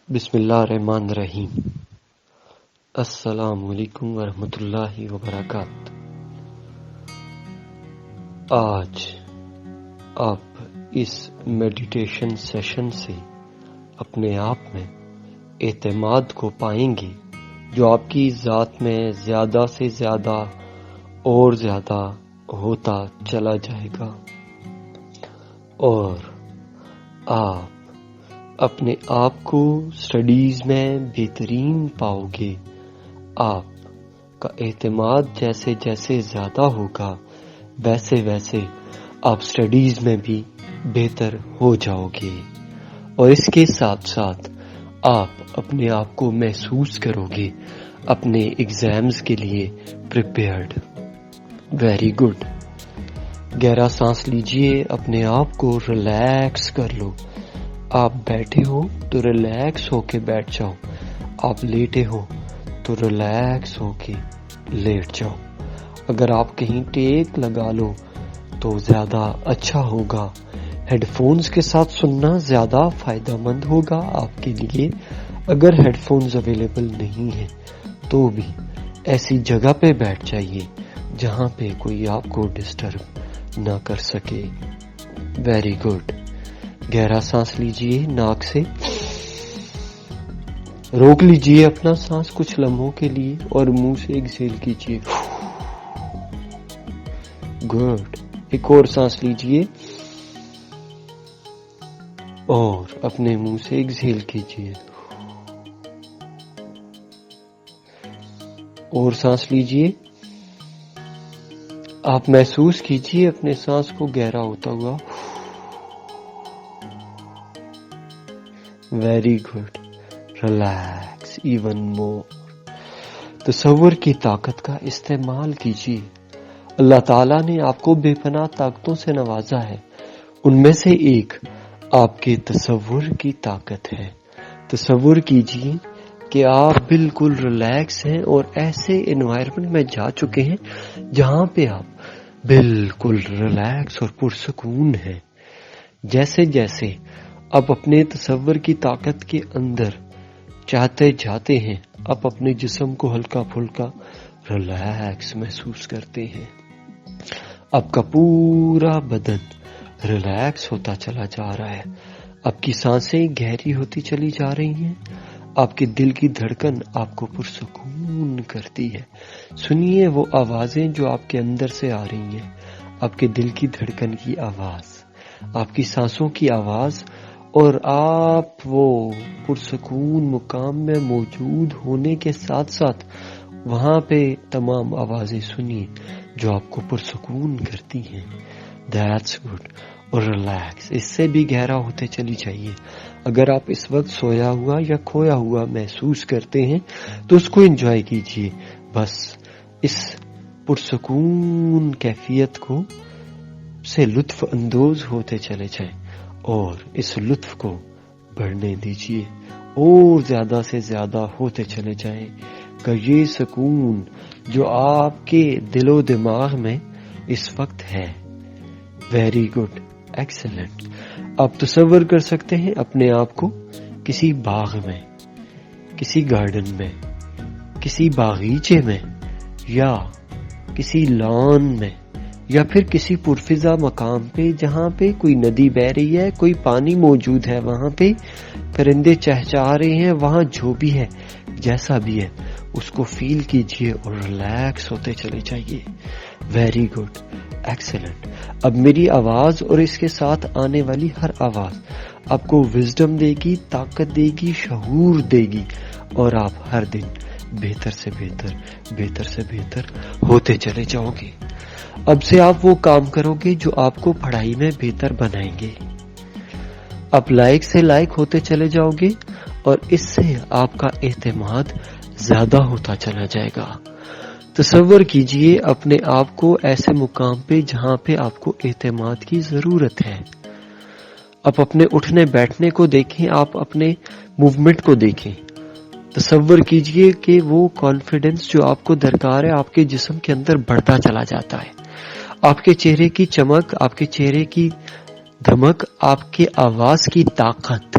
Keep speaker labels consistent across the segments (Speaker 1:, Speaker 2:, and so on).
Speaker 1: بسم اللہ الرحمن الرحیم۔ السلام علیکم ورحمۃ اللہ وبرکاتہ۔ آج آپ اس میڈیٹیشن سیشن سے اپنے آپ میں اعتماد کو پائیں گے جو آپ کی ذات میں زیادہ سے زیادہ اور زیادہ ہوتا چلا جائے گا، اور آپ اپنے آپ کو سٹڈیز میں بہترین پاؤ گے۔ آپ کا اعتماد جیسے جیسے زیادہ ہوگا ویسے ویسے آپ سٹڈیز میں بھی بہتر ہو جاؤ گے، اور اس کے ساتھ ساتھ آپ اپنے آپ کو محسوس کرو گے اپنے ایگزامز کے لیے پریپیئرڈ۔ Very good. گہرا سانس لیجئے، اپنے آپ کو ریلیکس کر لو۔ آپ بیٹھے ہو تو ریلیکس ہو کے بیٹھ جاؤ، آپ لیٹے ہو تو ریلیکس ہو کے لیٹ جاؤ۔ اگر آپ کہیں ٹیک لگا لو تو زیادہ اچھا ہوگا۔ ہیڈ فونز کے ساتھ سننا زیادہ فائدہ مند ہوگا آپ کے لیے۔ اگر ہیڈ فونز اویلیبل نہیں ہیں تو بھی ایسی جگہ پہ بیٹھ جائیے جہاں پہ کوئی آپ کو ڈسٹرب نہ کر سکے۔ Very good. گہرا سانس لیجئے، ناک سے روک لیجئے اپنا سانس کچھ لمحوں کے لیے اور منہ سے ایکسیل کیجئے۔ گڈ۔ ایک اور سانس لیجئے اور اپنے منہ سے ایکسیل کیجئے۔ اور سانس لیجئے۔ آپ محسوس کیجئے اپنے سانس کو گہرا ہوتا ہوا۔ Very good. Relax even more. تصور کی طاقت کا استعمال کیجیے۔ اللہ تعالیٰ نے آپ کو بے پناہ طاقتوں سے نوازا ہے، ان میں سے ایک آپ کے تصور کی طاقت ہے۔ تصور کیجیے کہ آپ بالکل ریلیکس ہیں اور ایسے انوائرمنٹ میں جا چکے ہیں جہاں پہ آپ بالکل ریلیکس اور پرسکون ہیں۔ جیسے جیسے آپ اپنے تصور کی طاقت کے اندر چاہتے جاتے ہیں، آپ اپنے جسم کو ہلکا پھلکا ریلیکس محسوس کرتے ہیں۔ آپ کا پورا بدن ریلیکس ہوتا چلا جا رہا ہے، آپ کی سانسیں گہری ہوتی چلی جا رہی ہیں، آپ کے دل کی دھڑکن آپ کو پرسکون کرتی ہے۔ سنیے وہ آوازیں جو آپ کے اندر سے آ رہی ہیں، آپ کے دل کی دھڑکن کی آواز، آپ کی سانسوں کی آواز، اور آپ وہ پرسکون مقام میں موجود ہونے کے ساتھ ساتھ وہاں پہ تمام آوازیں سنیے جو آپ کو پرسکون کرتی ہیں۔ That's good. اور ریلیکس، اس سے بھی گہرا ہوتے چلی جائیے۔ اگر آپ اس وقت سویا ہوا یا کھویا ہوا محسوس کرتے ہیں تو اس کو انجوائے کیجیے، بس اس پرسکون کیفیت کو سے لطف اندوز ہوتے چلے جائیں اور اس لطف کو بڑھنے دیجیے اور زیادہ سے زیادہ ہوتے چلے جائیں کہ یہ سکون جو آپ کے دل و دماغ میں اس وقت ہے۔ Very good, excellent. آپ تصور کر سکتے ہیں اپنے آپ کو کسی باغ میں، کسی گارڈن میں، کسی باغیچے میں، یا کسی لان میں، یا پھر کسی پرفضا مقام پہ جہاں پہ کوئی ندی بہہ رہی ہے، کوئی پانی موجود ہے، وہاں پہ پرندے چہچہا رہے ہیں، وہاں جو بھی ہے جیسا بھی ہے اس کو فیل کیجئے اور ریلیکس ہوتے چلے جائیے۔ Very good, excellent. اب میری آواز اور اس کے ساتھ آنے والی ہر آواز آپ کو وزڈم دے گی، طاقت دے گی، شعور دے گی، اور آپ ہر دن بہتر سے بہتر، بہتر سے بہتر ہوتے چلے جاؤ گے۔ اب سے آپ وہ کام کرو گے جو آپ کو پڑھائی میں بہتر بنائیں گے۔ آپ لائق سے لائق ہوتے چلے جاؤ گے اور اس سے آپ کا اعتماد زیادہ ہوتا چلا جائے گا۔ تصور کیجئے اپنے آپ کو ایسے مقام پہ جہاں پہ آپ کو اعتماد کی ضرورت ہے۔ آپ اپنے اٹھنے بیٹھنے کو دیکھیں، آپ اپنے موومنٹ کو دیکھیں۔ تصور کیجئے کہ وہ کانفیڈنس جو آپ کو درکار ہے آپ کے جسم کے اندر بڑھتا چلا جاتا ہے۔ آپ کے چہرے کی چمک، آپ کے چہرے کی دھمک، آپ کے آواز کی طاقت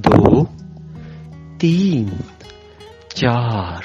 Speaker 1: 2, 3, 4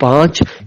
Speaker 1: 5,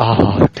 Speaker 1: 8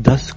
Speaker 1: 10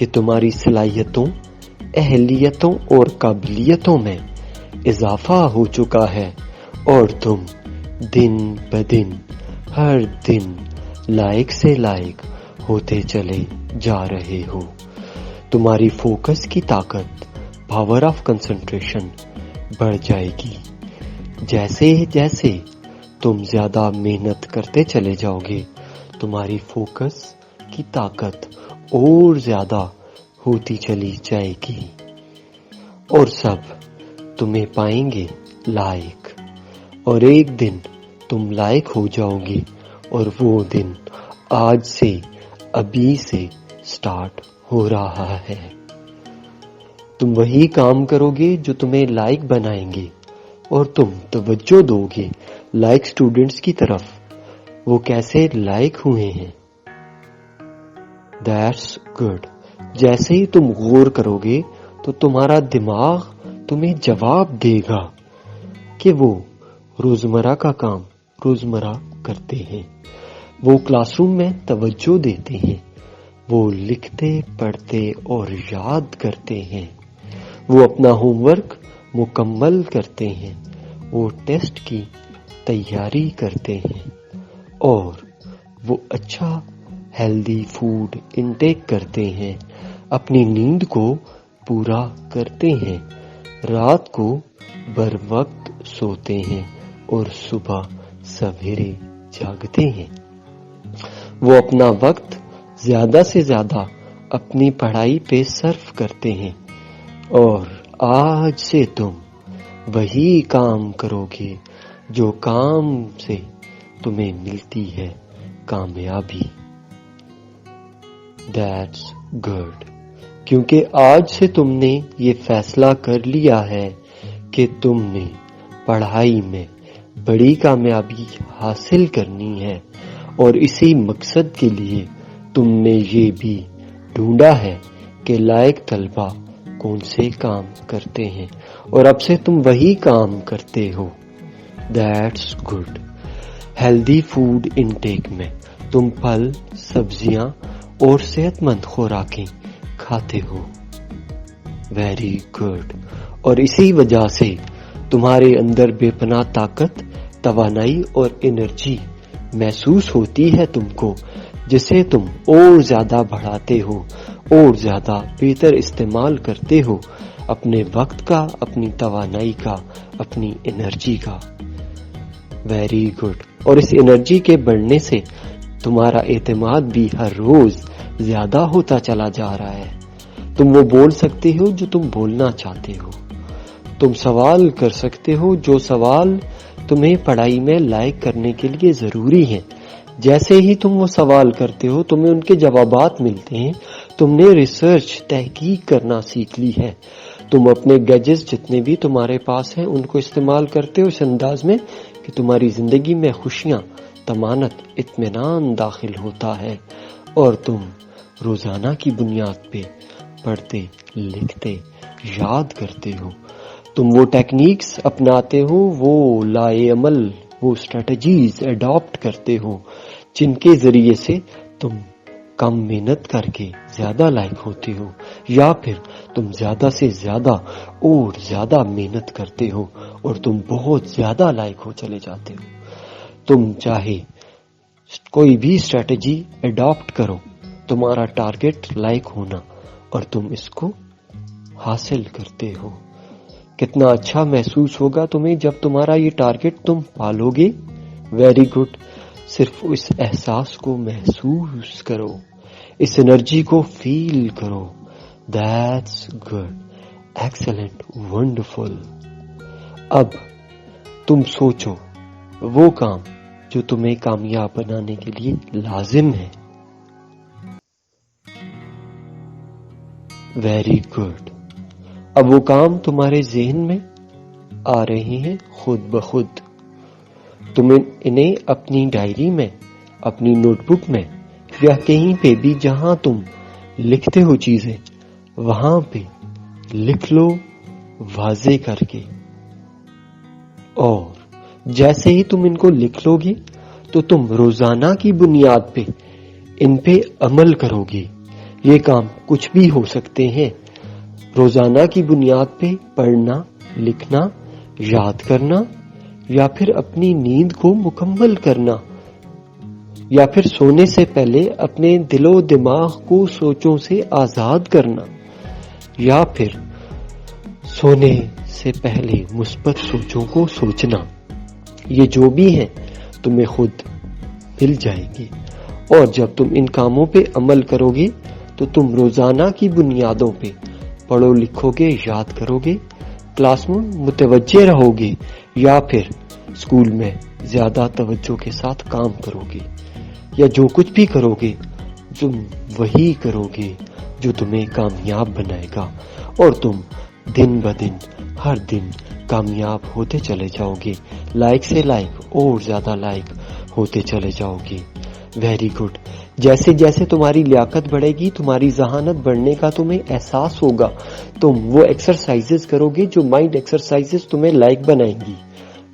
Speaker 1: کہ تمہاری صلاحیتوں، اہلیتوں اور قابلیتوں میں اضافہ ہو چکا ہے اور تم دن بدن ہر دن لائق سے لائق ہوتے چلے جا رہے ہو۔ تمہاری فوکس کی طاقت، پاور آف کنسنٹریشن بڑھ جائے گی۔ جیسے جیسے تم زیادہ محنت کرتے چلے جاؤ گے، تمہاری فوکس کی طاقت اور زیادہ ہوتی چلی جائے گی اور سب تمہیں پائیں گے لائق، اور ایک دن تم لائق ہو جاؤ گے، اور وہ دن آج سے، ابھی سے سٹارٹ ہو رہا ہے۔ تم وہی کام کرو گے جو تمہیں لائق بنائیں گے، اور تم توجہ دو گے لائق اسٹوڈنٹس کی طرف، وہ کیسے لائق ہوئے ہیں۔ That's good. جیسے ہی تم غور کرو گے تو تمہارا دماغ تمہیں جواب دے گا کہ وہ روزمرہ کا کام روزمرہ کرتے ہیں، وہ کلاس روم میں توجہ دیتے ہیں، وہ لکھتے پڑھتے اور یاد کرتے ہیں، وہ اپنا ہوم ورک مکمل کرتے ہیں، وہ ٹیسٹ کی تیاری کرتے ہیں، اور وہ اچھا ہیلدی فوڈ انٹیک کرتے ہیں، اپنی نیند کو پورا کرتے ہیں، رات کو بر وقت سوتے ہیں اور صبح سویرے جاگتے ہیں۔ وہ اپنا وقت زیادہ سے زیادہ اپنی پڑھائی پہ صرف کرتے ہیں، اور آج سے تم وہی کام کرو گے جو کام سے تمہیں ملتی ہے کامیابی۔ That's good. کیونکہ آج سے تم نے یہ فیصلہ کر لیا ہے کہ تم نے پڑھائی میں بڑی کامیابی حاصل کرنی ہے، اور اسی مقصد کے لیے تم نے یہ بھی ڈھونڈا ہے کہ لائق طلبہ کون سے کام کرتے ہیں، اور اب سے تم وہی کام کرتے ہو۔ That's good. Healthy food intake میں تم پھل، سبزیاں اور صحت مند خوراکیں کھاتے ہو۔ Very good. اور اسی وجہ سے تمہارے اندر بے پناہ طاقت، توانائی اور انرجی محسوس ہوتی ہے تم کو، جسے تم اور زیادہ بڑھاتے ہو اور زیادہ بہتر استعمال کرتے ہو، اپنے وقت کا، اپنی توانائی کا، اپنی انرجی کا۔ Very good. اور اس انرجی کے بڑھنے سے تمہارا اعتماد بھی ہر روز زیادہ ہوتا چلا جا رہا ہے۔ تم وہ بول سکتے ہو جو تم بولنا چاہتے ہو، تم سوال کر سکتے ہو جو سوال تمہیں پڑھائی میں لائق کرنے کے لیے ضروری ہیں۔ جیسے ہی تم وہ سوال کرتے ہو تمہیں ان کے جوابات ملتے ہیں، تم نے ریسرچ، تحقیق کرنا سیکھ لی ہے، تم اپنے گیجٹس جتنے بھی تمہارے پاس ہیں ان کو استعمال کرتے ہو اس انداز میں کہ تمہاری زندگی میں خوشیاں، طمانت، اطمینان داخل ہوتا ہے، اور تم روزانہ کی بنیاد پہ پڑھتے، لکھتے، یاد کرتے ہو، تم وہ ٹیکنیکس اپناتے ہو، وہ لائے عمل، وہ اسٹریٹجیز اڈاپٹ کرتے ہو جن کے ذریعے سے تم کم محنت کر کے زیادہ لائق ہوتے ہو، یا پھر تم زیادہ سے زیادہ اور زیادہ محنت کرتے ہو اور تم بہت زیادہ لائق ہو چلے جاتے ہو۔ تم چاہے کوئی بھی اسٹریٹجی اڈاپٹ کرو، تمہارا ٹارگٹ لائق ہونا، اور تم اس کو حاصل کرتے ہو۔ کتنا اچھا محسوس ہوگا تمہیں جب تمہارا یہ ٹارگٹ تم پالو گے۔ Very good. صرف اس احساس کو محسوس کرو، اس انرجی کو فیل کرو۔ That's good, excellent, wonderful. اب تم سوچو وہ کام جو تمہیں کامیاب بنانے کے لیے لازم ہے۔ Very good. اب وہ کام تمہارے ذہن میں آ رہے ہیں خود بخود۔ تم انہیں اپنی ڈائری میں، اپنی نوٹ بک میں، یا کہیں پہ بھی جہاں تم لکھتے ہو چیزیں، وہاں پہ لکھ لو واضح کر کے، اور جیسے ہی تم ان کو لکھ لو گے تو تم روزانہ کی بنیاد پہ ان پہ عمل کرو گے، یہ کام کچھ بھی ہو سکتے ہیں، روزانہ کی بنیاد پہ پڑھنا، لکھنا، یاد کرنا، یا پھر اپنی نیند کو مکمل کرنا، یا پھر سونے سے پہلے اپنے دل و دماغ کو سوچوں سے آزاد کرنا، یا پھر سونے سے پہلے مثبت سوچوں کو سوچنا۔ یہ جو بھی ہیں تمہیں خود مل جائیں گے، اور جب تم ان کاموں پہ عمل کرو گے تو تم روزانہ کی بنیادوں پہ پڑھو لکھو گے، یاد کرو گے، کلاس میں متوجہ رہو گے، یا پھر اسکول میں زیادہ توجہ کے ساتھ کام کرو گے، یا جو کچھ بھی کرو گے تم وہی کرو گے جو تمہیں کامیاب بنائے گا، اور تم دن بدن ہر دن کامیاب ہوتے چلے جاؤ گے، لائق سے لائق اور زیادہ لائق ہوتے چلے جاؤ گے۔ Very good. جیسے جیسے تمہاری لیاقت بڑھے گی، تمہاری ذہانت بڑھنے کا تمہیں احساس ہوگا، تم وہ ایکسرسائزز کرو گے جو مائنڈ ایکسرسائزز تمہیں لائق بنائیں گی۔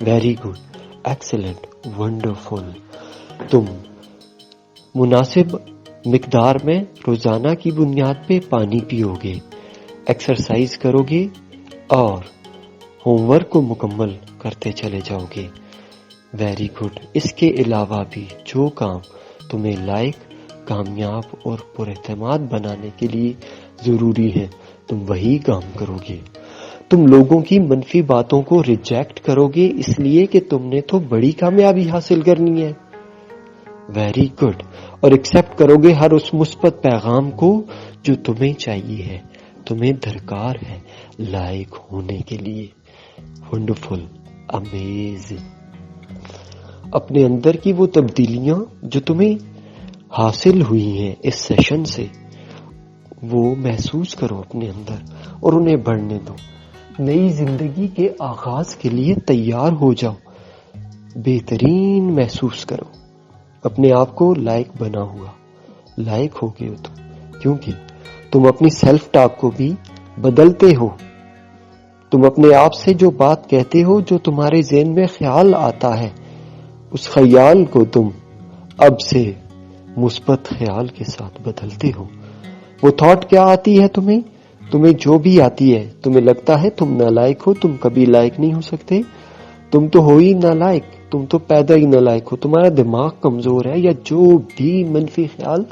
Speaker 1: Very good, excellent, wonderful. تم مناسب مقدار میں روزانہ کی بنیاد پہ پانی پیو گے، ایکسرسائز کرو گے، اور ہوم ورک کو مکمل کرتے چلے جاؤ گے۔ Very good. اس کے علاوہ بھی جو کام تمہیں لائق، کامیاب اور پر اعتماد بنانے کے لیے ضروری ہے، تم وہی کام کرو گے۔ تم لوگوں کی منفی باتوں کو ریجیکٹ کرو گے، اس لیے کہ تم نے تو بڑی کامیابی حاصل کرنی ہے۔ Very good. اور ایکسپٹ کرو گے ہر اس مثبت پیغام کو جو تمہیں چاہیے ہے، تمہیں درکار ہے لائق ہونے کے لیے۔ Wonderful, amazing. اپنے اندر کی وہ تبدیلیاں جو تمہیں حاصل ہوئی ہیں اس سیشن سے، وہ محسوس کرو اپنے اندر اور انہیں بڑھنے دو۔ نئی زندگی کے آغاز کے لیے تیار ہو جاؤ، بہترین محسوس کرو، اپنے آپ کو لائق بنا ہوا، لائق ہو گئے ہو تم، کیونکہ تم اپنی سیلف ٹاک کو بھی بدلتے ہو۔ تم اپنے آپ سے جو بات کہتے ہو، جو تمہارے ذہن میں خیال آتا ہے، اس خیال کو تم اب سے مثبت خیال کے ساتھ بدلتے ہو۔ وہ تھاٹ کیا آتی ہے تمہیں جو بھی آتی ہے، تمہیں لگتا ہے تم نالائق ہو، تم کبھی لائق نہیں ہو سکتے، تم تو ہو ہی نالائق، تم تو پیدا ہی نالائق ہو، تمہارا دماغ کمزور ہے، یا جو بھی منفی خیال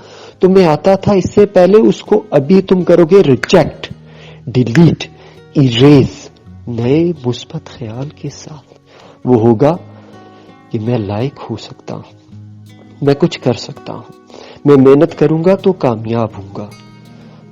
Speaker 1: تمہیں آتا تھا اس سے پہلے، اس کو ابھی تم کرو گے ریجیکٹ، ڈیلیٹ، ایریز نئے مثبت خیال کے ساتھ۔ وہ ہوگا کہ میں لائق ہو سکتا ہوں، میں کچھ کر سکتا ہوں، میں محنت کروں گا تو کامیاب ہوں گا،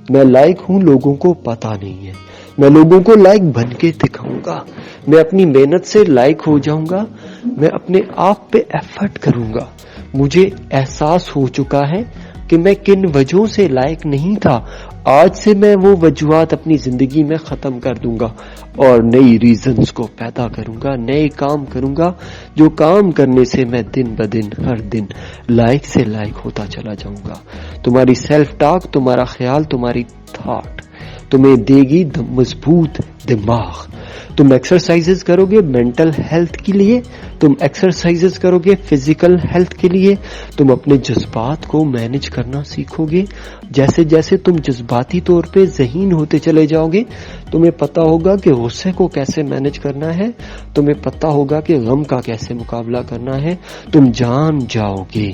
Speaker 1: میں لائق ہوں، لوگوں کو پتا نہیں ہے، میں لوگوں کو لائق بن کے دکھاؤں گا، میں اپنی محنت سے لائق ہو جاؤں گا، میں اپنے آپ پہ ایفرٹ کروں گا، مجھے احساس ہو چکا ہے کہ میں کن وجہوں سے لائق نہیں تھا، آج سے میں وہ وجوہات اپنی زندگی میں ختم کر دوں گا اور نئی ریزنز کو پیدا کروں گا، نئے کام کروں گا، جو کام کرنے سے میں دن بدن ہر دن لائق سے لائق ہوتا چلا جاؤں گا۔ تمہاری سیلف ٹاک، تمہارا خیال، تمہاری تھاٹ تمہیں دے گی مضبوط دماغ۔ تم ایکسرسائزز کرو گے مینٹل ہیلتھ کے لیے، تم ایکسرسائزز کرو گے فزیکل ہیلتھ کے لیے، تم اپنے جذبات کو مینج کرنا سیکھو گے۔ جیسے جیسے تم جذباتی طور پہ ذہین ہوتے چلے جاؤ گے، تمہیں پتا ہوگا کہ غصے کو کیسے مینج کرنا ہے، تمہیں پتا ہوگا کہ غم کا کیسے مقابلہ کرنا ہے، تم جان جاؤ گے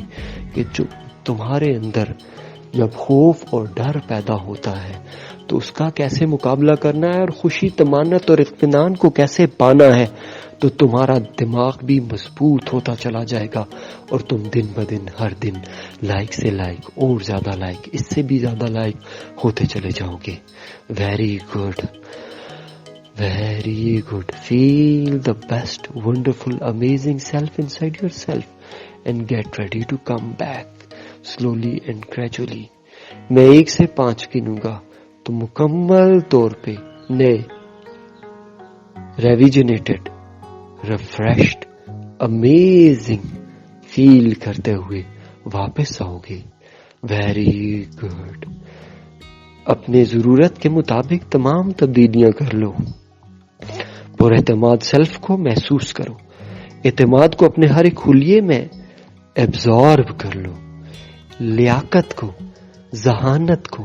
Speaker 1: کہ جو تمہارے اندر جب خوف اور ڈر پیدا ہوتا ہے تو اس کا کیسے مقابلہ کرنا ہے، اور خوشی، طمانت اور اطمینان کو کیسے پانا ہے، تو تمہارا دماغ بھی مضبوط ہوتا چلا جائے گا اور تم دن بدن ہر دن لائق سے لائق اور زیادہ لائق، اس سے بھی زیادہ لائق ہوتے چلے جاؤ گے۔ Very good, very good. Feel the best wonderful amazing self inside yourself and get ready to come back slowly and gradually. میں 1 سے 5 گنوں گا تو مکمل طور پہ نئے، ریویجنیٹڈ، ریفریشڈ، امیزنگ فیل کرتے ہوئے واپس آؤ گے۔ Very good. اپنے ضرورت کے مطابق تمام تبدیلیاں کر لو۔ پر اعتماد سیلف کو محسوس کرو، اعتماد کو اپنے ہر ایک خلیے میں ایبزارب کر لو، لیاقت کو، ذہانت کو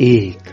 Speaker 1: 1,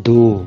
Speaker 1: 2,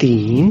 Speaker 1: 3,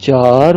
Speaker 1: 4,